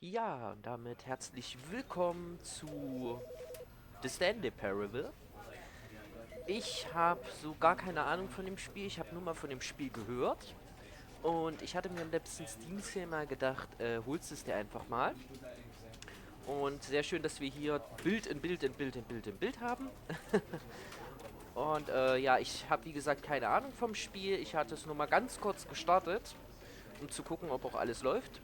Ja, und damit herzlich willkommen zu The Stanley Parable. Ich habe so gar keine Ahnung von dem Spiel, ich habe nur mal von dem Spiel gehört. Und ich hatte mir im letzten Steam Sale mal gedacht, holst es dir einfach mal. Und sehr schön, dass wir hier Bild in Bild in Bild in Bild in Bild haben. Und ja, ich habe wie gesagt keine Ahnung vom Spiel. Ich hatte es nur mal ganz kurz gestartet, um zu gucken, ob auch alles läuft.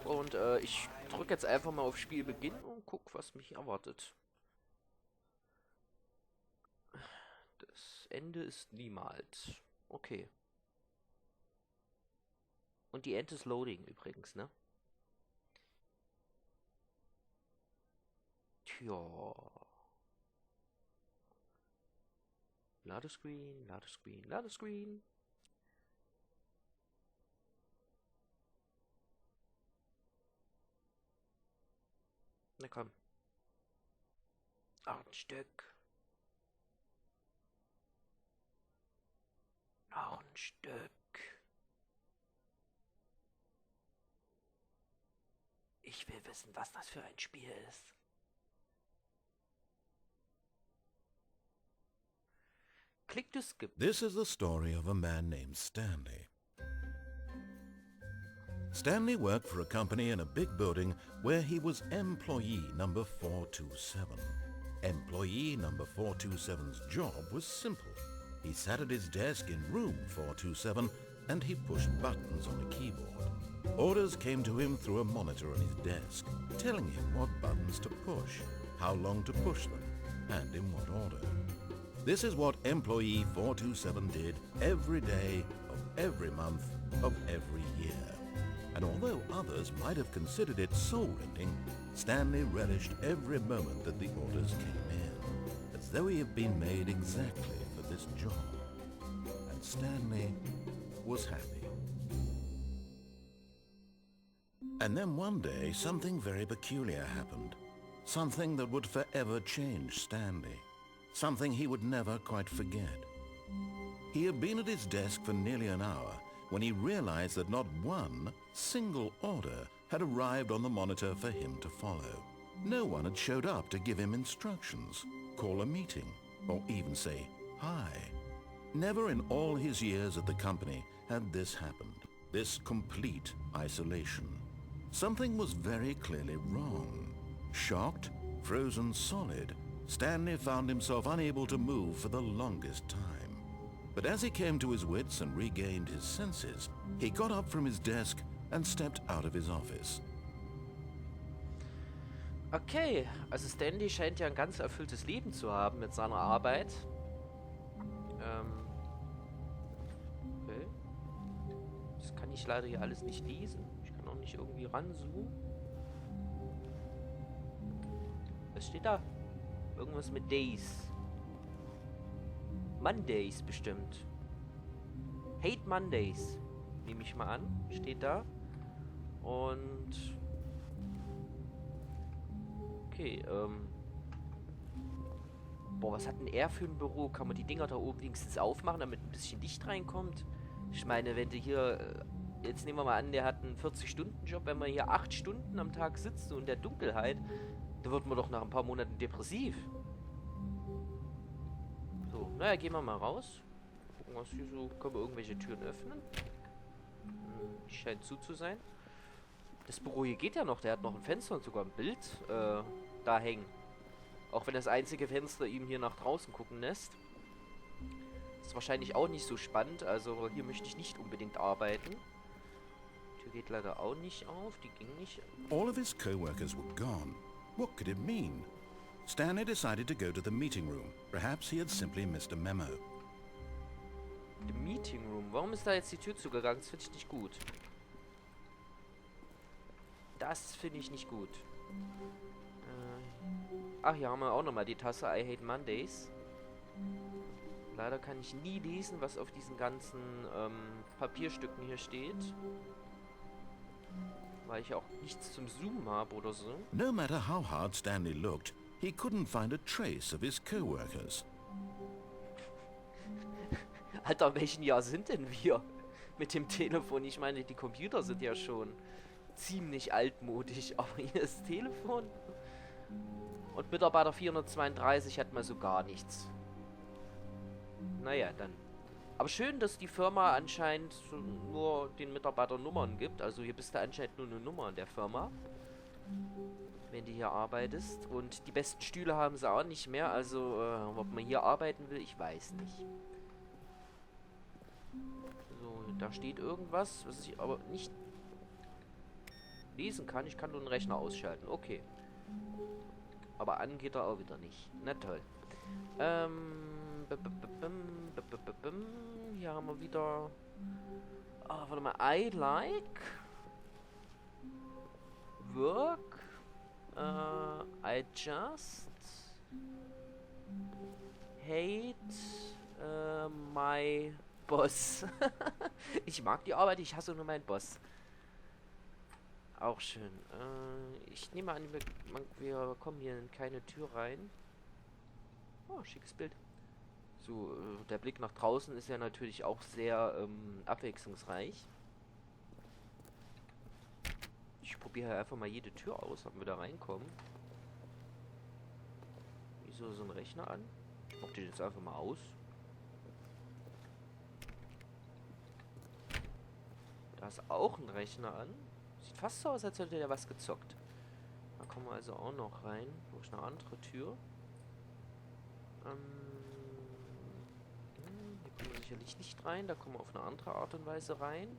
Und ich drücke jetzt einfach mal auf Spiel beginnen und guck, was mich erwartet. Das Ende ist niemals. Okay. Und die End ist Loading übrigens, ne? Tja. Ladescreen, Ladescreen, Ladescreen. Na komm. Noch ein Stück. Noch ein Stück. Ich will wissen, was das für ein Spiel ist. Click to skip. This is the story of a man named Stanley. Stanley worked for a company in a big building where he was employee number 427. Employee number 427's job was simple. He sat at his desk in room 427 and he pushed buttons on a keyboard. Orders came to him through a monitor on his desk, telling him what buttons to push, how long to push them, and in what order. This is what employee 427 did every day of every month of every year. And although others might have considered it soul-rending, Stanley relished every moment that the orders came in, as though he had been made exactly for this job. And Stanley was happy. And then one day, something very peculiar happened. Something that would forever change Stanley. Something he would never quite forget. He had been at his desk for nearly an hour when he realized that not one single order had arrived on the monitor for him to follow. No one had showed up to give him instructions, call a meeting, or even say hi. Never in all his years at the company had this happened, this complete isolation. Something was very clearly wrong. Shocked, frozen solid, Stanley found himself unable to move for the longest time. But as he came to his wits and regained his senses, he got up from his desk and stepped out of his office. Okay, also Stanley scheint ja ein ganz erfülltes Leben zu haben mit seiner Arbeit. Okay. Das kann ich leider hier alles nicht lesen. Ich kann auch nicht irgendwie ranzoomen. Was steht da? Irgendwas mit Days. Mondays bestimmt. Hate Mondays. Nehme ich mal an. Steht da. Und... Okay, Boah, was hat denn er für ein Büro? Kann man die Dinger da oben wenigstens aufmachen, damit ein bisschen Licht reinkommt? Ich meine, wenn du hier... Jetzt nehmen wir mal an, der hat einen 40-Stunden-Job. Wenn man hier 8 Stunden am Tag sitzt und in der Dunkelheit, da wird man doch nach ein paar Monaten depressiv. So, naja, gehen wir mal raus. Gucken, was hier so... Können wir irgendwelche Türen öffnen? Die scheint zu sein. Das Büro hier geht ja noch. Der hat noch ein Fenster und sogar ein Bild da hängen. Auch wenn das einzige Fenster ihm hier nach draußen gucken lässt. Ist wahrscheinlich auch nicht so spannend. Also hier möchte ich nicht unbedingt arbeiten. Die Tür geht leider auch nicht auf. Die ging nicht. All of his co-workers were gone. What could it mean? Stanley decided to go to the meeting room. Perhaps he had simply missed a memo. The Meeting Room. Warum ist da jetzt die Tür zugegangen? Das finde ich nicht gut. Das finde ich nicht gut. Ach, hier haben wir auch nochmal die Tasse I Hate Mondays. Leider kann ich nie lesen, was auf diesen ganzen Papierstücken hier steht. Weil ich auch nichts zum Zoomen habe oder so. No matter how hard Stanley looked, he couldn't find a trace of his co-workers. Alter, welchen Jahr sind denn wir mit dem Telefon? Ich meine, die Computer sind ja schon ziemlich altmodisch. Aber hier ist Telefon. Und Mitarbeiter 432 hat mal so gar nichts. Naja, dann. Aber schön, dass die Firma anscheinend so nur den Mitarbeitern Nummern gibt. Also hier bist du anscheinend nur eine Nummer in der Firma. Wenn du hier arbeitest. Und die besten Stühle haben sie auch nicht mehr. Also, ob man hier arbeiten will, ich weiß nicht. So, da steht irgendwas, was ich aber nicht lesen kann. Ich kann nur den Rechner ausschalten. Okay. Aber an geht er auch wieder nicht. Na toll. Hier haben wir wieder... Ah, warte mal. I like... Work... I just... Hate... my... Boss. Ich mag die Arbeit, ich hasse nur meinen Boss. Auch schön. Ich nehme an, wir kommen hier in keine Tür rein. Oh, schickes Bild. So, der Blick nach draußen ist ja natürlich auch sehr abwechslungsreich. Ich probiere einfach mal jede Tür aus, ob wir da reinkommen. Wieso so ein Rechner an? Ich mach den jetzt einfach mal aus. Da ist auch ein Rechner an. Sieht fast so aus, als hätte der was gezockt. Da kommen wir also auch noch rein. Wo ist eine andere Tür? Hier kommen wir sicherlich nicht rein. Da kommen wir auf eine andere Art und Weise rein.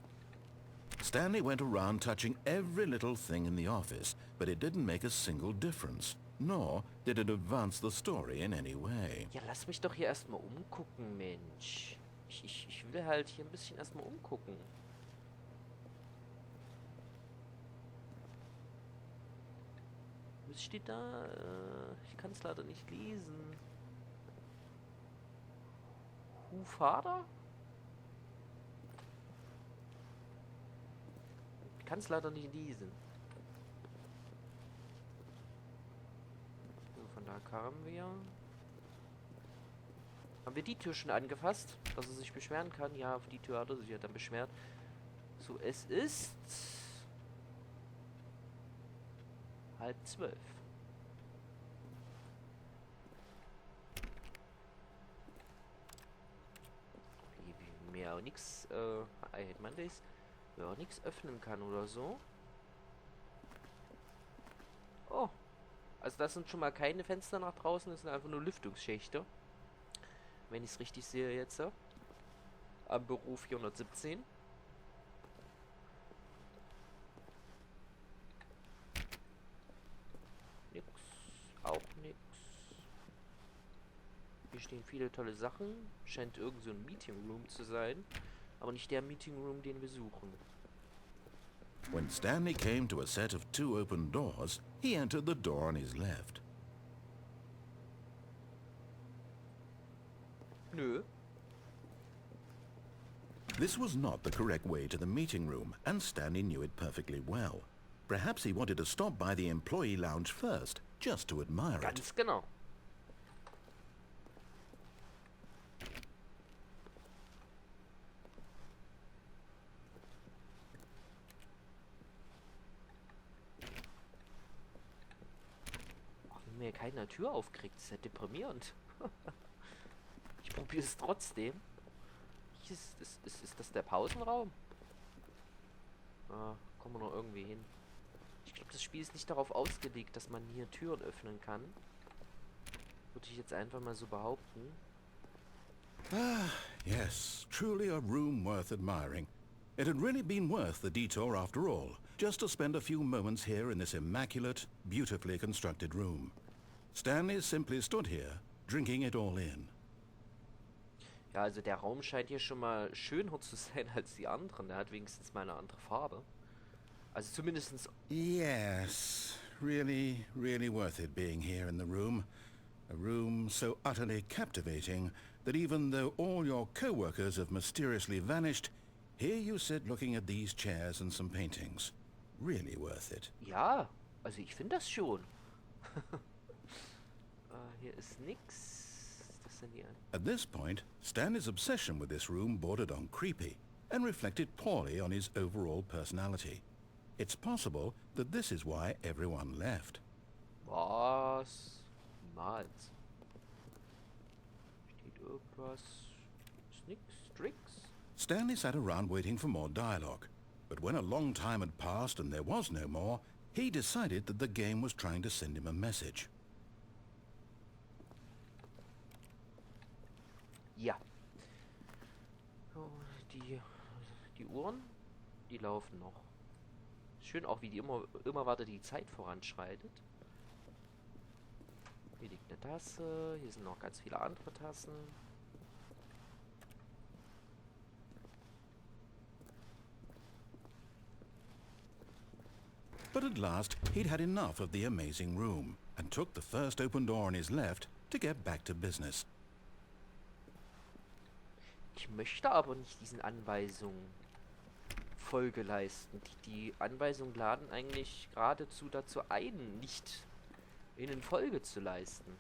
Stanley went around touching every little thing in the office, but it didn't make a single difference, nor did it advance the story in any way. Ja, lass mich doch hier erstmal umgucken, Mensch. Ich will halt hier ein bisschen erstmal umgucken. Was steht da? Ich kann es leider nicht lesen. Vater? Ich kann es leider nicht lesen. So, von da kamen wir. Haben wir die Tür schon angefasst? Dass er sich beschweren kann? Ja, auf die Tür hat er sich ja dann beschwert. So, es ist... 11:30. Wie mir auch nichts, Mondays, mir auch nichts öffnen kann oder so. Oh. Also das sind schon mal keine Fenster nach draußen, das sind einfach nur Lüftungsschächte. Wenn ich es richtig sehe jetzt. Am Büro 417. Nix. Auch nix. Hier stehen viele tolle Sachen. Scheint irgend so ein Meeting Room zu sein. Aber nicht der Meeting Room, den wir suchen. When Stanley came to a set of 2 open doors, he entered the door on his left. Nö. This was not the correct way to the meeting room, and Stanley knew it perfectly well. Perhaps he wanted to stop by the employee lounge first, just to admire it. Ganz genau. Ach, wenn mir keiner Tür aufkriegt, ist ja deprimierend. Ich probiere es trotzdem. Ist das der Pausenraum? Ah, kommen wir noch irgendwie hin. Ich glaube, das Spiel ist nicht darauf ausgelegt, dass man hier Türen öffnen kann. Würde ich jetzt einfach mal so behaupten. Ah, yes, truly a room worth admiring. It had really been worth the detour after all, just to spend a few moments here in this immaculate, beautifully constructed room. Stanley simply stood here, drinking it all in. Ja, also der Raum scheint hier schon mal schöner zu sein als die anderen. Der hat wenigstens mal eine andere Farbe. Also zumindestens... Yes, really, really worth it being here in the room. A room so utterly captivating that even though all your co-workers have mysteriously vanished, here you sit looking at these chairs and some paintings. Really worth it. Ja, also ich finde das schon. Hier ist nix. Das sind die... At this point, Stanley's obsession with this room bordered on creepy and reflected poorly on his overall personality. It's possible that this is why everyone left. Was? Niemals. Steht irgendwas? Ist nix? Tricks? Stanley sat around waiting for more dialogue. But when a long time had passed and there was no more, he decided that the game was trying to send him a message. Ja. Oh, die Uhren, die laufen noch. Schön auch, wie die immer weiter die Zeit voranschreitet. Hier liegt eine Tasse, hier sind noch ganz viele andere Tassen. But at last, he'd had enough of the amazing room and took the first open door on his left to get back to business. Ich möchte aber nicht diesen Anweisungen Folge leisten. Die Anweisungen laden eigentlich geradezu dazu ein, nicht ihnen Folge zu leisten.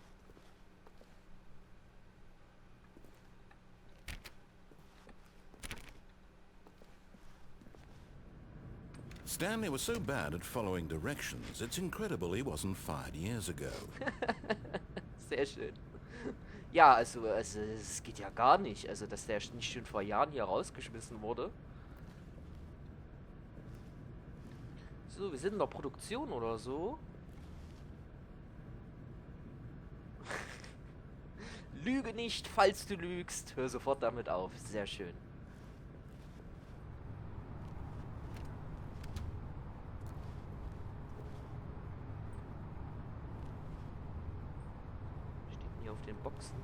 Stanley was so bad at following directions, it's incredible he wasn't fired years ago. Sehr schön. Ja, also es geht ja gar nicht. Also, dass der nicht schon vor Jahren hier rausgeschmissen wurde. So, wir sind in der Produktion oder so. Lüge nicht, falls du lügst. Hör sofort damit auf. Sehr schön. Steht hier auf den Boxen.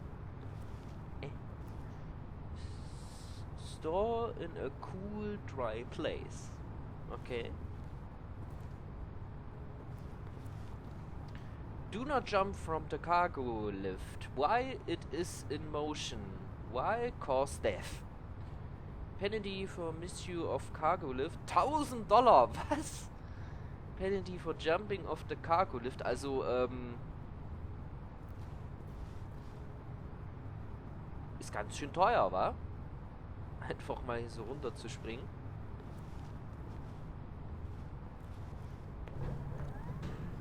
Store in a cool, dry place. Okay. Do not jump from the cargo lift. While it is in motion. While cause death. Penalty for misuse of cargo lift. $1000! Was? Penalty for jumping off the cargo lift. Also, ist ganz schön teuer, wa? Einfach mal hier so runter zu springen.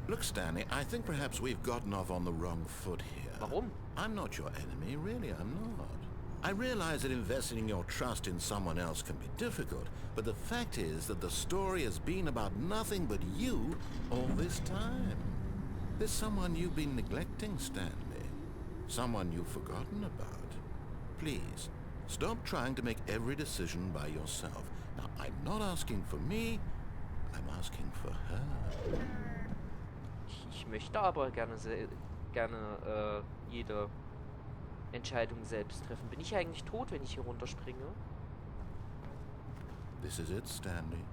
Look, Stanley, I think perhaps we've gotten off on the wrong foot here. Warum? I'm not your enemy, really, I'm not. I realize that investing your trust in someone else can be difficult, but the fact is that the story has been about nothing but you all this time. There's someone you've been neglecting, Stanley. Someone you've forgotten about. Please, stop trying to make every decision by yourself. Now, I'm not asking for me, I'm asking for her. Ich möchte aber gerne jede Entscheidung selbst treffen. Bin ich eigentlich tot, wenn ich hier runterspringe? This is it, Stanley.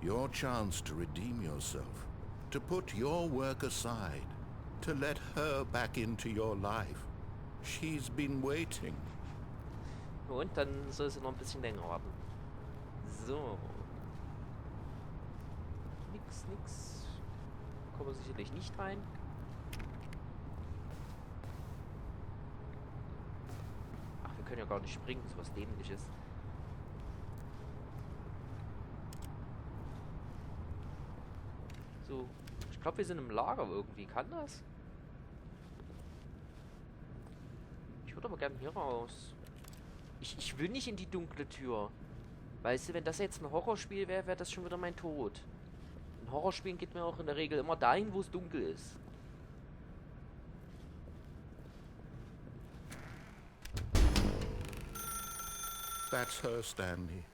Your chance to redeem yourself. To put your work aside. To let her back into your life. She's been waiting. Und dann soll sie noch ein bisschen länger warten. So. Nix. Kommen wir sicherlich nicht rein. Ach, wir können ja gar nicht springen, so was Dämliches. So, ich glaube, wir sind im Lager irgendwie. Kann das? Ich würde aber gerne hier raus. Ich will nicht in die dunkle Tür. Weißt du, wenn das jetzt ein Horrorspiel wäre, wäre das schon wieder mein Tod. In Horrorspielen geht mir auch in der Regel immer dahin, wo es dunkel ist. That's her, Stanley.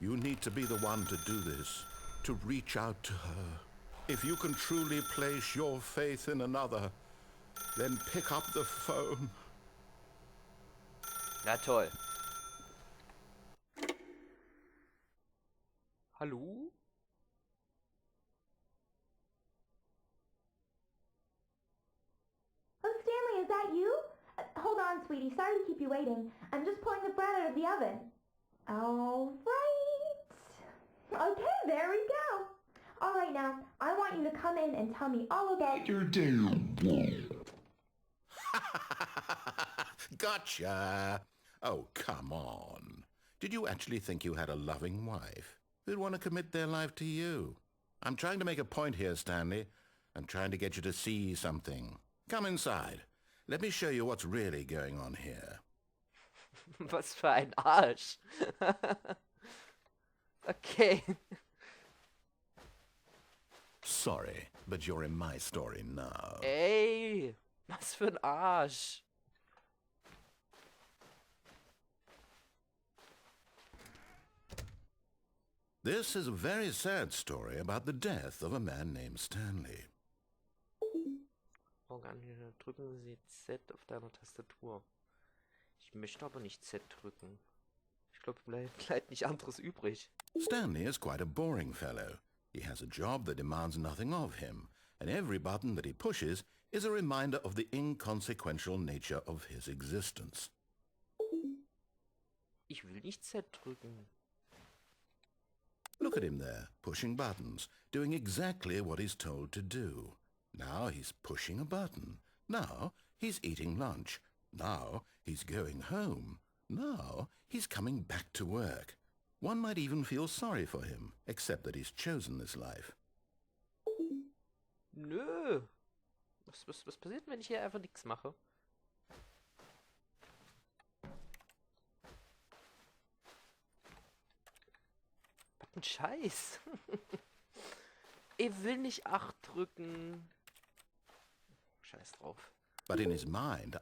You need to be the one to do this. To reach out to her. If you can truly place your faith in another, then pick up the phone. Na toll. Hallo? Oh, Stanley, is that you? Hold on, sweetie. Sorry to keep you waiting. I'm just pulling the bread out of the oven. All right. Okay, there we go. All right, now, I want you to come in and tell me all about your day. Gotcha. Oh, come on. Did you actually think you had a loving wife who'd want to commit their life to you? I'm trying to make a point here, Stanley. I'm trying to get you to see something. Come inside. Let me show you what's really going on here. Was für ein Arsch. Okay. Sorry, but you're in my story now. Ey, was für ein Arsch. This is a very sad story about the death of a man named Stanley. Drücken Sie Z auf deiner Tastatur. Ich möchte aber nicht Z drücken. Ich glaube, bleibt nicht anderes übrig. Stanley is quite a boring fellow. He has a job that demands nothing of him, and every button that he pushes is a reminder of the inconsequential nature of his existence. Ich will nicht Z drücken. Look at him there, pushing buttons, doing exactly what he's told to do. Now he's pushing a button. Now he's eating lunch. Now he's going home. Now he's coming back to work. One might even feel sorry for him, except that he's chosen this life. Nö. Was passiert, wenn ich hier einfach nichts mache? Was ein Scheiß. Ich will nicht 8 drücken. Scheiß drauf. But in his mind,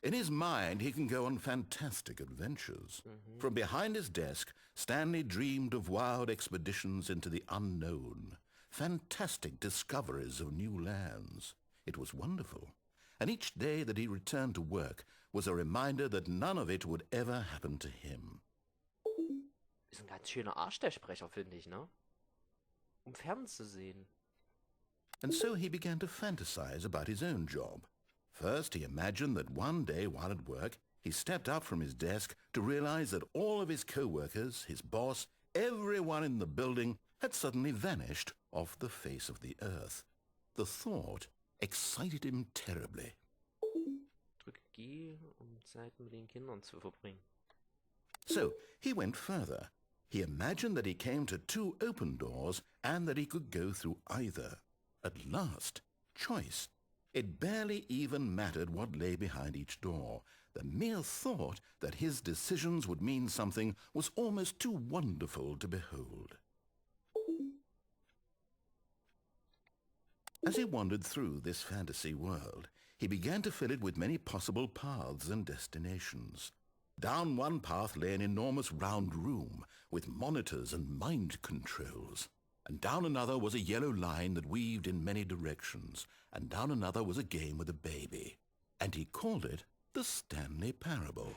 in his mind he can go on fantastic adventures. From behind his desk, Stanley dreamed of wild expeditions into the unknown, fantastic discoveries of new lands. It was wonderful. And each day that he returned to work was a reminder that none of it would ever happen to him. Ist ein ganz schöner Arsch, der Sprecher, finde ich, ne? Um fernzusehen. And so he began to fantasize about his own job. First, he imagined that one day while at work, he stepped up from his desk to realize that all of his co-workers, his boss, everyone in the building had suddenly vanished off the face of the earth. The thought excited him terribly. Drücke G, Zeit mit den Kindern zu verbringen. So he went further. He imagined that he came to 2 open doors and that he could go through either. At last, choice. It barely even mattered what lay behind each door. The mere thought that his decisions would mean something was almost too wonderful to behold. As he wandered through this fantasy world, he began to fill it with many possible paths and destinations. Down one path lay an enormous round room with monitors and mind controls. And down another was a yellow line that weaved in many directions, and down another was a game with a baby. And he called it the Stanley Parable.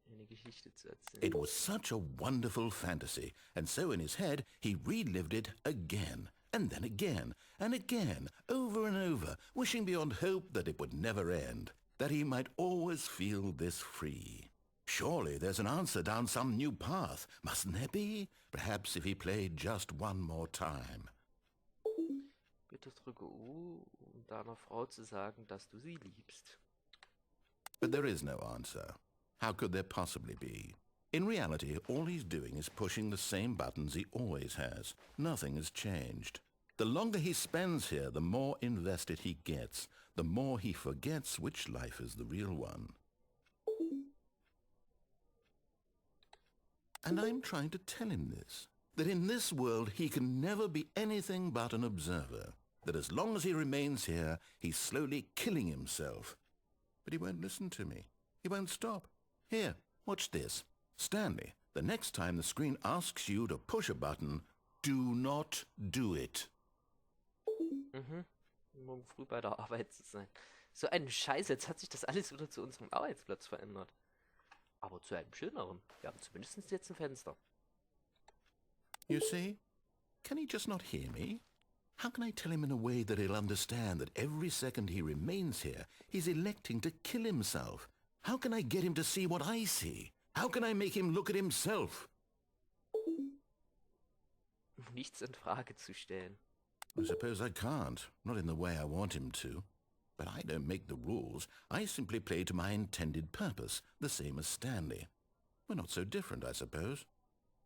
Eine Geschichte zu erzählen. It was such a wonderful fantasy, and so in his head he relived it again, and then again, and again, over and over, wishing beyond hope that it would never end, that he might always feel this free. Surely there's an answer down some new path, mustn't there be? Perhaps if he played just one more time. Bitte drücke U, um deiner Frau zu sagen, dass du sie liebst. But there is no answer. How could there possibly be? In reality, all he's doing is pushing the same buttons he always has. Nothing has changed. The longer he spends here, the more invested he gets, the more he forgets which life is the real one. And I'm trying to tell him this, that in this world he can never be anything but an observer, that as long as he remains here, he's slowly killing himself. But he won't listen to me. He won't stop. Here, watch this. Stanley, the next time the screen asks you to push a button, do not do it. Morgen früh bei der Arbeit zu sein. So ein Scheiß, jetzt hat sich das alles wieder zu unserem Arbeitsplatz verändert. Aber zu einem schöneren. Wir haben zumindest jetzt ein Fenster. You see? Can he just not hear me? How can I tell him in a way that he'll understand that every second he remains here, he's electing to kill himself? How can I get him to see what I see? How can I make him look at himself? Nichts in Frage zu stellen. I suppose I can't, not in the way I want him to. But I don't make the rules. I simply play to my intended purpose, the same as Stanley. We're not so different, I suppose.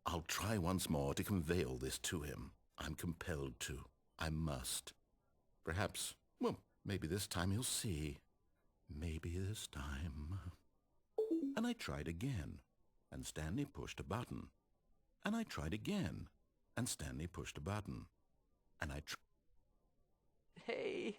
I'll try once more to convey all this to him. I'm compelled to. I must. Perhaps, well, maybe this time he'll see. Maybe this time. And I tried again, and Stanley pushed a button. And I tried again, and Stanley pushed a button. And Hey,